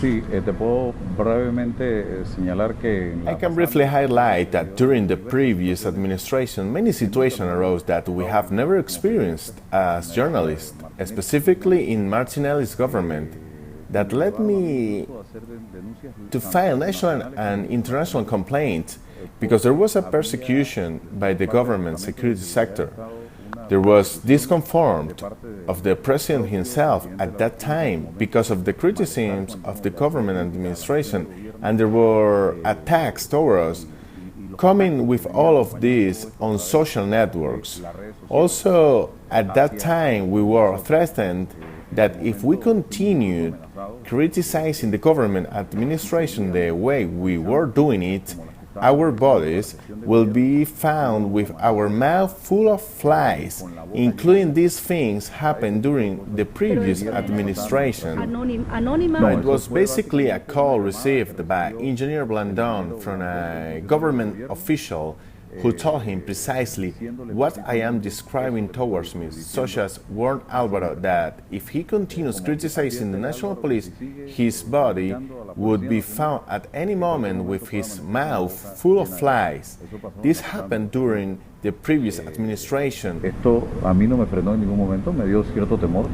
Sí, te puedo brevemente señalar que I can briefly highlight that during the previous administration, many situations arose that we have never experienced as journalists, specifically in Martinelli's government, that led me to file national and international complaints because there was a persecution by the government security sector. There was discomfort of the president himself at that time because of the criticisms of the government administration, and there were attacks towards us. Coming with all of this on social networks. Also, at that time, we were threatened that if we continued criticizing the government administration the way we were doing it, our bodies will be found with our mouth full of flies, including these things happened during the previous administration. It was basically a call received by Engineer Blandon from a government official who told him precisely what I am describing towards me, such as warned Alvaro that if he continues criticizing the national police, his body would be found at any moment with his mouth full of flies. This happened during the previous administration. Esto a mí no me frenó en ningún momento, me dio cierto temor.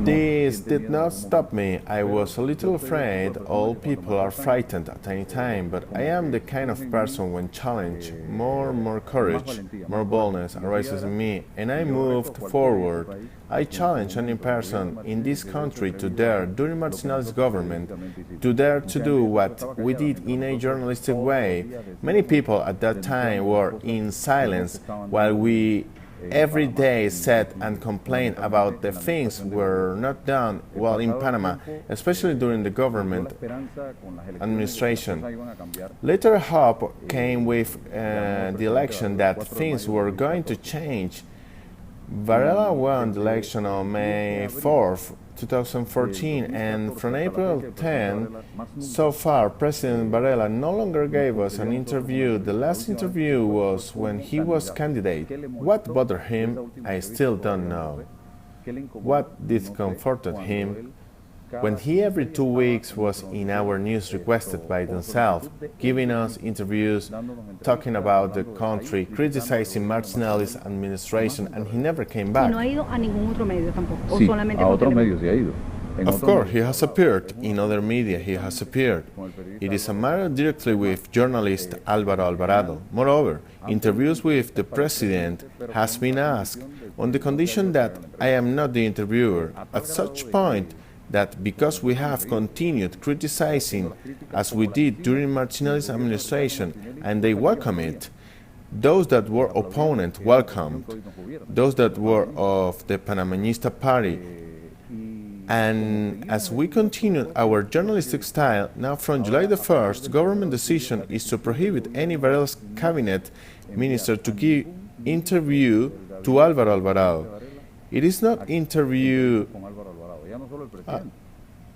This did not stop me. I was a little afraid. All people are frightened at any time, but I am the kind of person when challenged, more courage, more boldness arises in me, and I moved forward. I challenge any person in this country to dare, during Martinelli's government, to dare to do what we did in a journalistic way. Many people at that time were in silence while we every day said and complained about the things were not done well in Panama, especially during the government administration. Later hope came with the election that things were going to change. Varela won the election on May 4th, 2014, and from April 10, so far, President Varela no longer gave us an interview. The last interview was when he was candidate. What bothered him, I still don't know. What discomforted him? When he every 2 weeks was in our news requested by themselves, giving us interviews, talking about the country, criticizing Martinelli's administration, and he never came back. Of course, he has appeared. In other media, he has appeared. It is a matter directly with journalist Álvaro Alvarado. Moreover, interviews with the president has been asked on the condition that I am not the interviewer. At such point, that because we have continued criticizing as we did during Martinelli's administration and they welcome it, those that were opponent welcomed, those that were of the Panamanista party, and as we continued our journalistic style, now from July the 1st, government decision is to prohibit any Varela's cabinet minister to give interview to Álvaro Alvarado. It is not interview.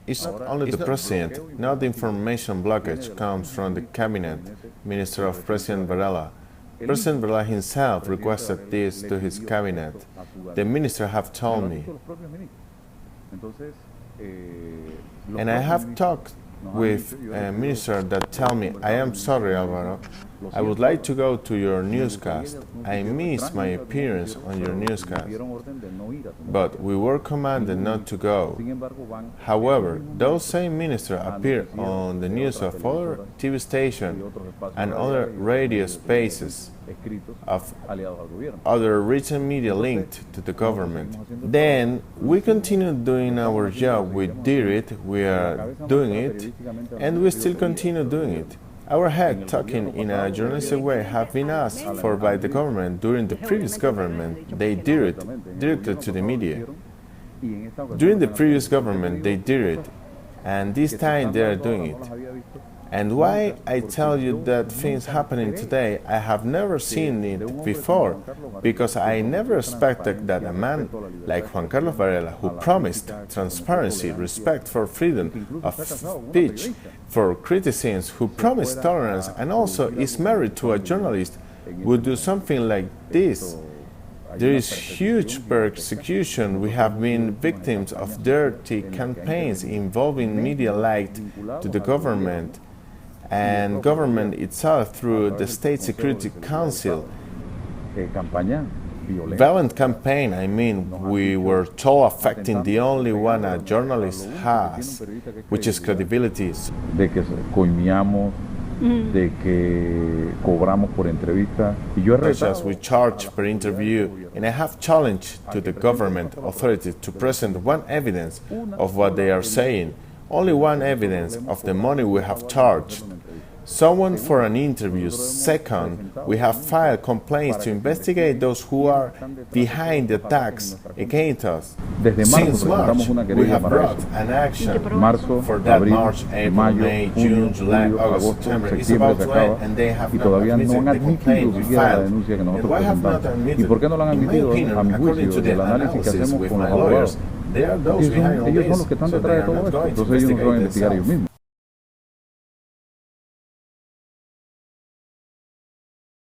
It's not only the president. Now the information blockage comes from the cabinet minister of President Varela. President Varela himself requested this to his cabinet. The minister have told me. And I have talked with a minister that tell me, I am sorry, Alvaro, I would like to go to your newscast. I missed my appearance on your newscast. But we were commanded not to go. However, those same ministers appear on the news of other TV stations and other radio spaces of other written media linked to the government. Then we continued doing our job. We did it, we are doing it, and we still continue doing it. Our head talking in a journalistic way have been asked for by the government during the previous government. They did it directly to the media. During the previous government, they did it, and this time they are doing it. And why I tell you that things happening today, I have never seen it before, because I never expected that a man like Juan Carlos Varela, who promised transparency, respect for freedom of speech, for criticism, who promised tolerance, and also is married to a journalist, would do something like this. There is huge persecution. We have been victims of dirty campaigns involving media linked to the government and government itself through the State Security Council. Violent campaign, I mean, we were told affecting the only one a journalist has, which is credibility. De que coimiamos, de que cobramos por entrevista. Y yo he Such as retado we charge per interview, and I have challenged to the government authorities to present one evidence of what they are saying, only one evidence of the money we have charged. Someone for an interview. Second, we have filed complaints to investigate those who are behind the attacks against us. Desde Since marzo March, presentamos una we querella have para brought eso. an action Marzo, for that. abril, March, April, mayo, May, junio, June, July, julio, August, agosto, September. It's septiembre about se to acaba end, and they have y not todavía no admitted han the admitido complaint we siquiera la filed. denuncia que And nosotros why have not presentamos. ¿Y admitted? por qué no la han In my admitido? opinion, A mi according juicio, to the del análisis que analysis hacemos with con my los abogados, lawyers, they are those behind all ellos son this, los que están so detrás they de are todo not esto. going to Entonces ellos no se van a investigate investigar ellos themselves. mismos.